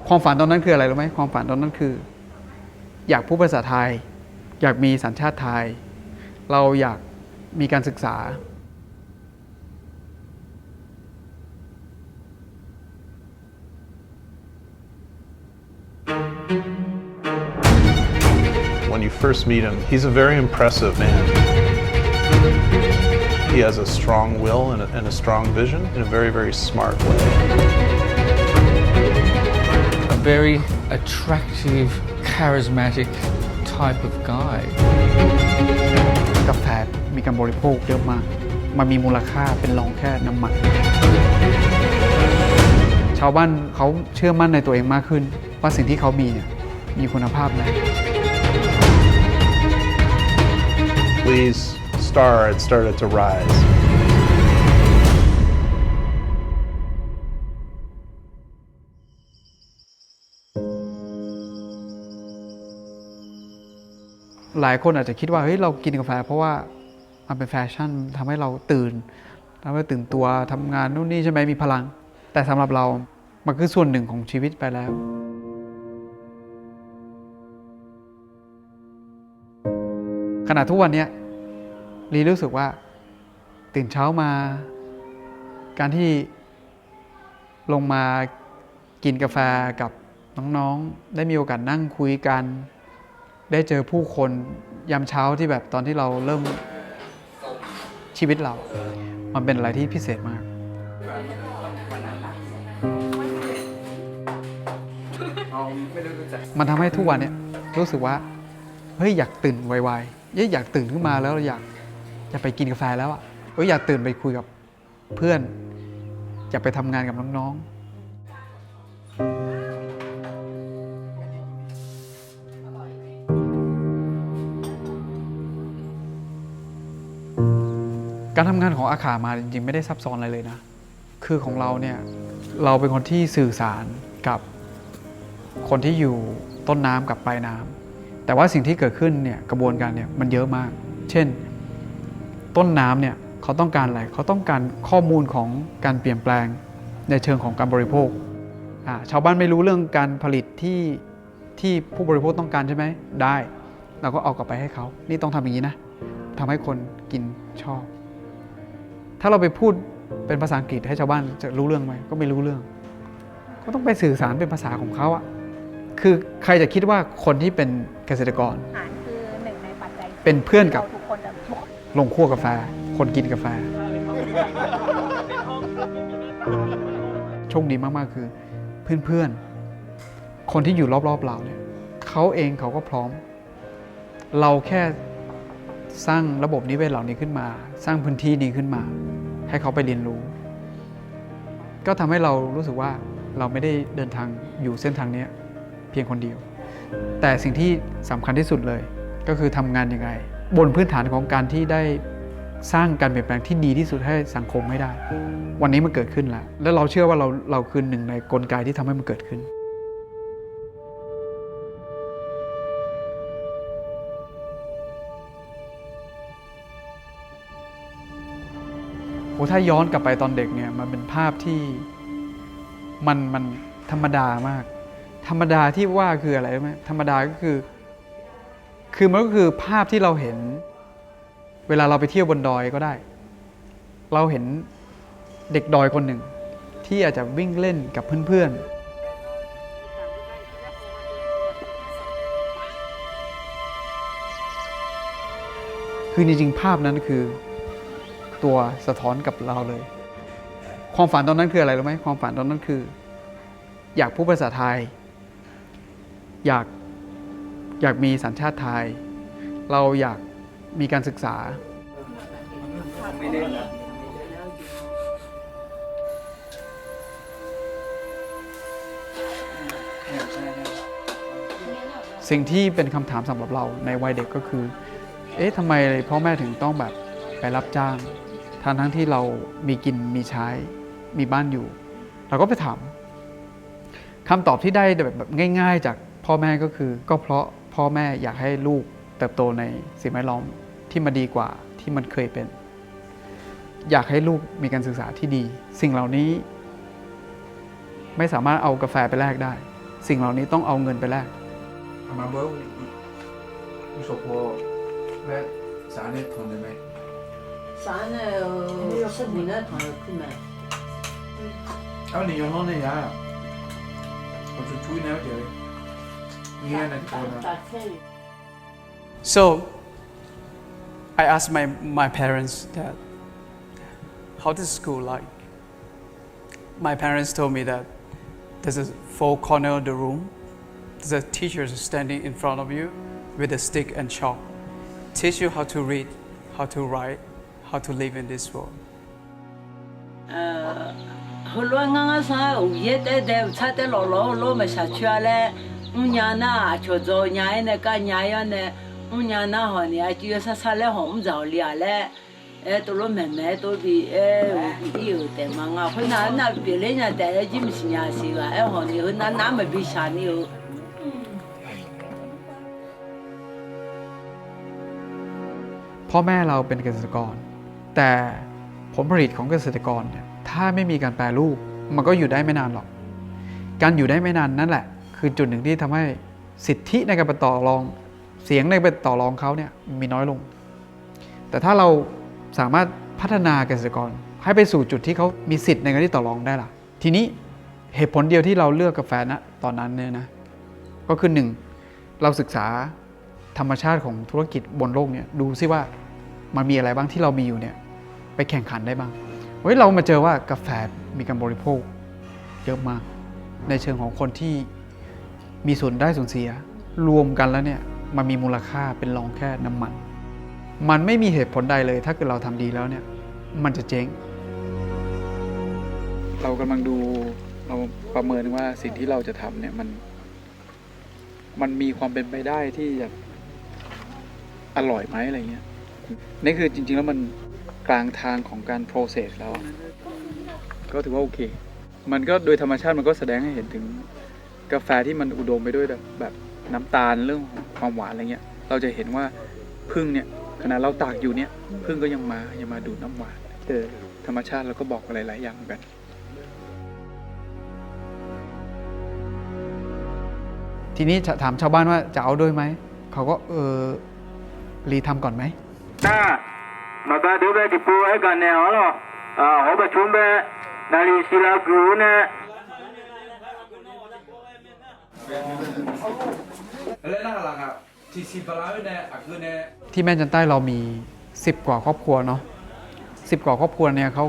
ความฝันตอนนั้นคืออะไรรู้ไหมความฝันตอนนั้นคืออยากพูดภาษาไทยอยากมีสัญชาติไทยเราอยากมีการศึกษา When you first meet him, he's a very impressive man. He has a strong will and a strong vision in a very, very smart way. A very attractive, charismatic type of guy. กาแฟมีการบริโภคเยอะมากมันมีมูลค่าเป็นรองแค่น้ำมันชาวบ้านเขาเชื่อมั่นในตัวเองมากขึ้นว่าสิ่งที่เขามีเนี่ยมีคุณภาพนะ Lee's star had started to rise. หลายคนอาจจะคิดว่าเฮ้ยเรากินกาแฟเพราะว่ามันเป็นแฟชั่นทำให้เราตื่นตัวทำงานนู่นนี่ใช่ไหมมีพลังแต่สำหรับเรามันคือส่วนหนึ่งของชีวิตไปแล้วขณะทุกวันนี้ลีรู้สึกว่าตื่นเช้ามาการที่ลงมากินกาแฟกับน้องๆได้มีโอกาสนั่งคุยกันได้เจอผู้คนยามเช้าที่แบบตอนที่เราเริ่มชีวิตเรามันเป็นอะไรที่พิเศษมากมันทำให้ทุกวันเนี่ยรู้สึกว่าเฮ้ยอยากตื่นไวๆอยากตื่นขึ้นมาแล้วอยากไปกินกาแฟแล้วอ่ะอยากตื่นไปคุยกับเพื่อนอยากไปทำงานกับน้องๆการทำงานของอาขามาจริงๆไม่ได้ซับซ้อนอะไรเลยนะคือของเราเนี่ยเราเป็นคนที่สื่อสารกับคนที่อยู่ต้นน้ำกับปลายน้ำแต่ว่าสิ่งที่เกิดขึ้นเนี่ยกระบวนการเนี่ยมันเยอะมากเช่นต้นน้ำเนี่ยเขาต้องการอะไรเขาต้องการข้อมูลของการเปลี่ยนแปลงในเชิงของการบริโภคชาวบ้านไม่รู้เรื่องการผลิตที่ผู้บริโภคต้องการใช่ไหมได้เราก็เอากลับไปให้เขานี่ต้องทำอย่างนี้นะทำให้คนกินชอบถ้าเราไปพูดเป็นภาษาอังกฤษให้ชาวบ้านจะรู้เรื่องไหมก็ไม่รู้เรื่องก็ต้องไปสื่อสารเป็นภาษาของเขาอะคือใครจะคิดว่าคนที่เป็นเกษตรกรอาหารคือหนึ่งในปัจจัยเป็นเพื่อนกับ ทุกคนจะบอก ลงคั่วกาแฟคนกินกาแฟโชคดีมากๆคือเพื่อนๆคนที่อยู่รอบๆเราเนี่ยเขาเองเขาก็พร้อมเราแค่สร้างระบบนิเวศเหล่านี้ขึ้นมาสร้างพื้นที่นี้ขึ้นมาให้เขาไปเรียนรู้ก็ทำให้เรารู้สึกว่าเราไม่ได้เดินทางอยู่เส้นทางนี้เพียงคนเดียวแต่สิ่งที่สำคัญที่สุดเลยก็คือทำงานยังไงบนพื้นฐานของการที่ได้สร้างการเปลี่ยนแปลงที่ดีที่สุดให้สังคมให้ได้วันนี้มันเกิดขึ้นแล้วและเราเชื่อว่าเราคือหนึ่งในกลไกที่ทำให้มันเกิดขึ้นถ้าย้อนกลับไปตอนเด็กเนี่ยมันเป็นภาพที่มันธรรมดามากธรรมดาที่ว่าคืออะไรรู้ไหมธรรมดาก็คือมันก็คือภาพที่เราเห็นเวลาเราไปเที่ยวบนดอยก็ได้เราเห็นเด็กดอยคนหนึ่งที่อาจจะวิ่งเล่นกับเพื่อนๆคือจริงๆภาพนั้นคือตัวสะท้อนกับเราเลยความฝันตอนนั้นคืออะไรรู้ไหมความฝันตอนนั้นคืออยากพูดภาษาไทยอยากมีสัญชาติไทยเราอยากมีการศึกษาสิ่งที่เป็นคำถามสำหรับเราในวัยเด็กก็คือทำไมพ่อแม่ถึงต้องแบบไปรับจ้างทั้งที่เรามีกินมีใช้มีบ้านอยู่เราก็ไปถามคำตอบที่ได้แบบง่ายๆจากพ่อแม่ก็คือก็เพราะพ่อแม่อยากให้ลูกเติบโตในสิ่งแวดล้อมที่มันดีกว่าที่มันเคยเป็นอยากให้ลูกมีการศึกษาที่ดีสิ่งเหล่านี้ไม่สามารถเอากาแฟไปแลกได้ สิ่งเหล่านี้ต้องเอาเงินไปแลก มาเบอร์อุศโภและสารเนี่ยทนได้ไหม 啥呢？是你那朋友去买。เอาหนีย้อนในยาผมจะช่วยแนวเดียวเงี้ยนะทุกคนนะ 打菜。 So I asked my parents that how is school like? My parents told me that there's a four corner of the room. There's a teacher standing in front of you with a stick and chalk. Teach you how to read, how to write, how to live in this world. 后来俺啥午夜在差的老没下去了，我娘那就做娘那个娘样呢，我娘那好呢，就啥来好唔着了嘞，都老妹妹都比有的嘛，我会那别人家带了就没是娘是个，好呢，那没比啥呢。 พ่อแม่เราเป็นเกษตรกร แต่ผลผลิตของเกษตรกรเนี่ยถ้าไม่มีการแปรรูปมันก็อยู่ได้ไม่นานหรอก การอยู่ได้ไม่นานนั่นแหละ คือจุดหนึ่งที่ทำให้สิทธิในการไปต่อรองเสียงในการไปต่อรองเขาเนี่ยมีน้อยลง แต่ถ้าเราสามารถพัฒนาเกษตรกรให้ไปสู่จุดที่เขามีสิทธิ์ในการที่ต่อรองได้ล่ะ ทีนี้เหตุผลเดียวที่เราเลือกกาแฟนะตอนนั้นเนี่ยนะก็คือหนึ่งเราศึกษาธรรมชาติของธุรกิจบนโลกเนี่ยดูซิว่ามันมีอะไรบ้างที่เรามีอยู่เนี่ยไปแข่งขันได้บ้างเฮ้ยเรามาเจอว่ากาแฟมีการบริโภคเยอะมากในเชิงของคนที่มีส่วนได้ส่วนเสียรวมกันแล้วเนี่ยมันมีมูลค่าเป็นรองแค่น้ำมันมันไม่มีเหตุผลใดเลยถ้าเกิดเราทำดีแล้วเนี่ยมันจะเจ๊งเรากำลังดูเราประเมินว่าสิ่งที่เราจะทำเนี่ยมันมีความเป็นไปได้ที่จะอร่อยไหมอะไรเงี้ยนี่คือจริงๆแล้วมันกลางทางของการ process แล้วก็ถือว่าโอเคมันก็โดยธรรมชาติมันก็แสดงให้เห็นถึงกาแฟที่มันอุดมไปด้วยแบบน้ำตาลเรื่องของความหวานอะไรเงี้ยเราจะเห็นว่าพึ่งเนี่ยขณะเราตากอยู่เนี่ยพึ่งก็ยังมาดูดน้ำหวานธรรมชาติเราก็บอกอะไรหลายอย่างเหมือนกันทีนี้ถามชาวบ้านว่าจะเอาด้วยไหมเขาก็รีทำก่อนไหมมาก็ดูไปที่ปูไอ้กันเนี่ยเหรอเขาไปชมไปนาฬิศิลากูเนี่ย ที่แม่จันใต้เรามี10 กว่าครอบครัวเนาะ10 กว่าครอบครัวเนี่ยเขา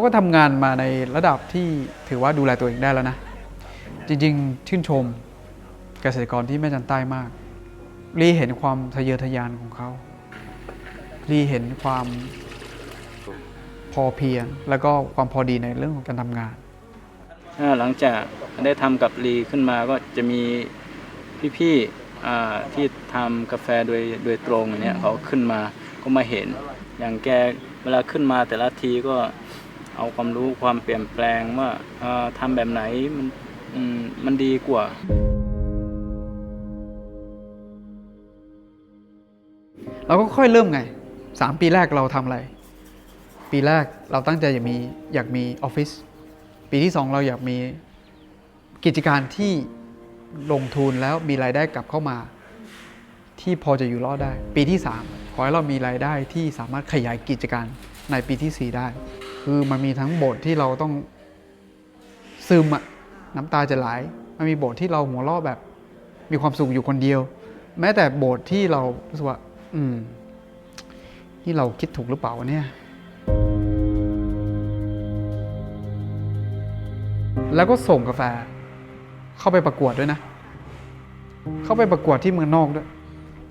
ก็ทำงานมาในระดับที่ถือว่าดูแลตัวเองได้แล้วนะจริงๆชื่นชมเกษตรกรที่แม่จันใต้มากรีเห็นความทะเยอทะยานของเขารีเห็นความพอเพียงแล้วก็ความพอดีในเรื่องของการทำงานหลังจากได้ทำกับลีขึ้นมาก็จะมีพี่ๆที่ทำกาแฟโดยตรงเนี่ยเขาขึ้นมาก็มาเห็นอย่างแกเวลาขึ้นมาแต่ละทีก็เอาความรู้ความเปลี่ยนแปลงว่าทำแบบไหนมันดีกว่าเราก็ค่อยเริ่มไง3 ปีแรกเราทำอะไรปีแรกเราตั้งใจอยากมีออฟฟิศปีที่2เราอยากมีกิจการที่ลงทุนแล้วมีรายได้กลับเข้ามาที่พอจะอยู่รอดได้ปีที่3ขอให้เรามีรายได้ที่สามารถขยายกิจการในปีที่4ได้คือมันมีทั้งบทที่เราต้องซึมน้ำตาจะไหลมันมีบทที่เราหัวเราะแบบมีความสุขอยู่คนเดียวแม้แต่บทที่เรารู้สึกว่านี่เราคิดถูกหรือเปล่าเนี่ยแล้วก็ส่งกาแฟเข้าไปประกวดด้วยนะเข้าไปประกวดที่เมืองนอกด้วย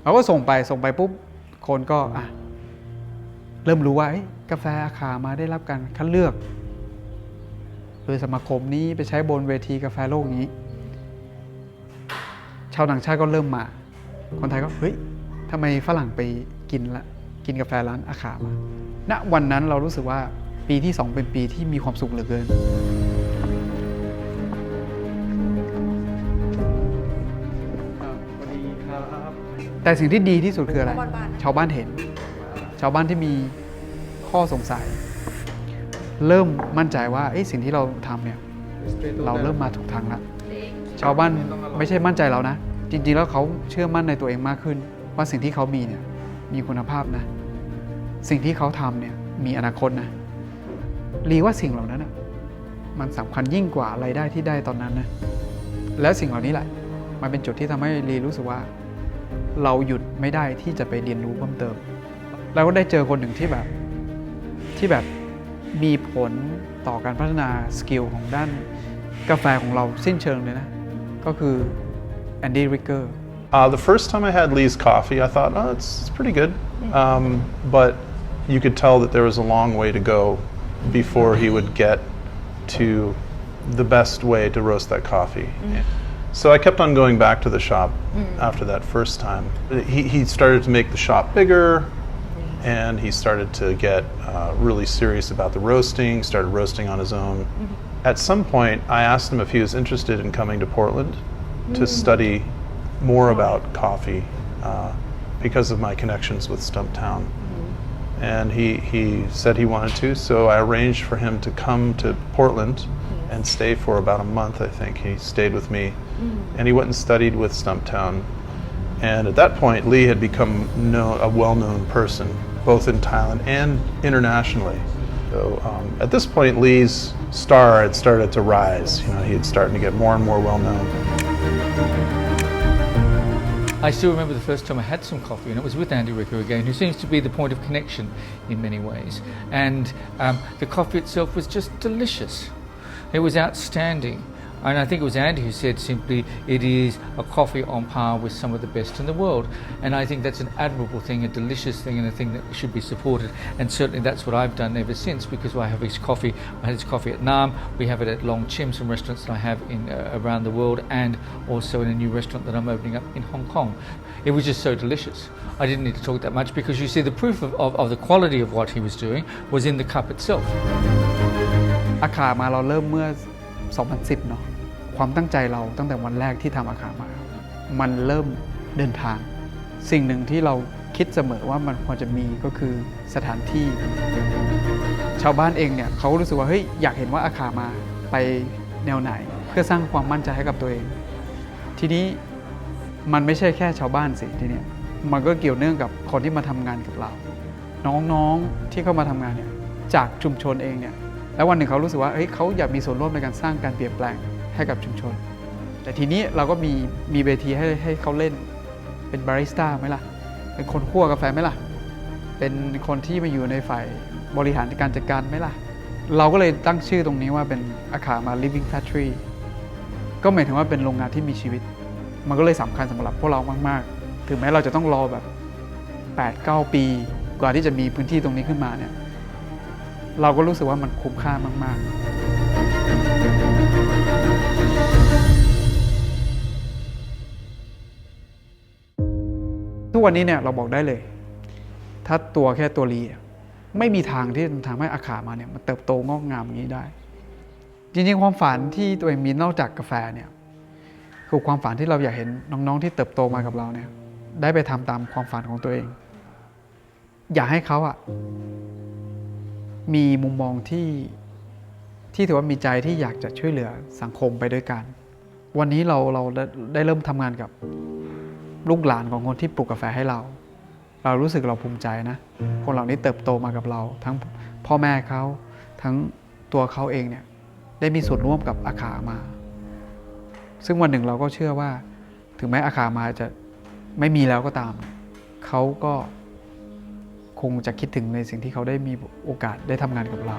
เราก็ส่งไปปุ๊บคนก็เริ่มรู้ว่ากาแฟอาคามาได้รับการคัดเลือกโดยสมาคมนี้ไปใช้บนเวทีกาแฟโลกนี้ชาวต่างชาติก็เริ่มมาคนไทยก็เฮ้ยทำไมฝรั่งไปกินกาแฟร้านอาคามาณวันนั้นเรารู้สึกว่าปีที่2เป็นปีที่มีความสุขเหลือเกินแต่สิ่งที่ดีที่สุดคืออะไรชาวบ้านเห็นชาวบ้านที่มีข้อสงสัยเริ่มมั่นใจว่าสิ่งที่เราทำเนี่ยเราเริ่มมาถูกทางแล้ว ชาวบ้านไม่ใช่มั่นใจเรานะ จริงๆแล้วเขาเชื่อมั่นในตัวเองมากขึ้น ว่าสิ่งที่เขามีเนี่ยมีคุณภาพนะ สิ่งที่เขาทำเนี่ยมีอนาคตนะลีว่าสิ่งเหล่านั้นนะมันสำคัญยิ่งกว่าอะไรได้ที่ได้ตอนนั้นนะแล้วสิ่งเหล่านี้แหละมันเป็นจุดที่ทำให้ลีรู้สึกว่าเราหยุดไม่ได้ที่จะไปเรียนรู้เพิ่มเติมเราก็ได้เจอคนหนึ่งที่แบบมีผลต่อการพัฒนาสกิลของด้านกาแฟของเราสิ้นเชิงเลยนะก็คือแอนดี้ริกเกอร์ The first time I had Lee's coffee, I thought, oh, it's pretty good. But you could tell that there was a long way to go before he would get to the best way to roast that coffee. So I kept on going back to the shop after that first time. He started to make the shop bigger, and he started to get really serious about the roasting, started roasting on his own. At some point, I asked him if he was interested in coming to Portland to study more about coffee because of my connections with Stumptown. And he said he wanted to, so I arranged for him to come to Portland and stay for about a month, I think. He stayed with me, and he went and studied with Stumptown. And at that point, Lee had become a well-known person, both in Thailand and internationally. So at this point, Lee's star had started to rise. You know, he had started to get more and more well-known. I still remember the first time I had some coffee, and it was with Andy Ricker again, who seems to be the point of connection in many ways. And the coffee itself was just delicious. It was outstanding. And I think it was Andy who said simply, it is a coffee on par with some of the best in the world. And I think that's an admirable thing, a delicious thing, and a thing that should be supported. And certainly that's what I've done ever since, because I have his coffee. I had his coffee at Nam, we have it at Long Chim, some restaurants that I have in around the world, and also in a new restaurant that I'm opening up in Hong Kong. It was just so delicious. I didn't need to talk that much, because you see the proof of the quality of what he was doing was in the cup itself. อาคามาเราเริ่มเมื่อ 2010 เนาะความตั้งใจเราตั้งแต่วันแรกที่ทำอาคามามันเริ่มเดินทางสิ่งหนึ่งที่เราคิดเสมอว่ามันควรจะมีก็คือสถานที่ชาวบ้านเองเนี่ยเขารู้สึกว่าเฮ้ยอยากเห็นว่าอาคามาไปแนวไหนเพื่อสร้างความมั่นใจให้กับตัวเองทีนี้มันไม่ใช่แค่ชาวบ้านสิทีนี้มันก็เกี่ยวเนื่องกับคนที่มาทำงานกับเราน้องๆที่เข้ามาทำงานเนี่ยจากชุมชนเองเนี่ยแล้ววันหนึ่งเขารู้สึกว่าเฮ้ยเขาอยากมีส่วนร่วมในการสร้างการเปลี่ยนแปลงให้กับชุมชนแต่ทีนี้เราก็มีเวทีให้เขาเล่นเป็นบาริสต้าไหมล่ะเป็นคนคั่วกาแฟไหมล่ะเป็นคนที่มาอยู่ในฝ่ายบริหารการจัดการไหมล่ะเราก็เลยตั้งชื่อตรงนี้ว่าเป็นอาคามา Living Factory ก็หมายถึงว่าเป็นโรงงานที่มีชีวิตมันก็เลยสำคัญสำหรับพวกเรามากๆถึงแม้เราจะต้องรอแบบ 8-9 ปีกว่าที่จะมีพื้นที่ตรงนี้ขึ้นมาเนี่ยเราก็รู้สึกว่ามันคุ้มค่ามากๆทุกวันนี้เนี่ยเราบอกได้เลยถ้าตัวแค่ตัวลีไม่มีทางที่จะทำให้อาคามาเนี่ยมันเติบโตงอกงามอย่างนี้ได้จริงๆความฝันที่ตัวเองมีนอกจากกาแฟเนี่ยคือความฝันที่เราอยากเห็นน้องๆที่เติบโตมากับเราเนี่ยได้ไปทำตามความฝันของตัวเองอยากให้เขาอะมีมุมมองที่ถือว่ามีใจที่อยากจะช่วยเหลือสังคมไปด้วยกันวันนี้เราได้เริ่มทำงานกับลูกหลานของคนที่ปลูกกาแฟให้เรารู้สึกเราภูมิใจนะคนเหล่านี้เติบโตมากับเราทั้งพ่อแม่เขาทั้งตัวเขาเองเนี่ยได้มีส่วนร่วมกับอาคามาซึ่งวันหนึ่งเราก็เชื่อว่าถึงแม้อาคามาจะไม่มีแล้วก็ตามเขาก็คงจะคิดถึงในสิ่งที่เขาได้มีโอกาสได้ทำงานกับเรา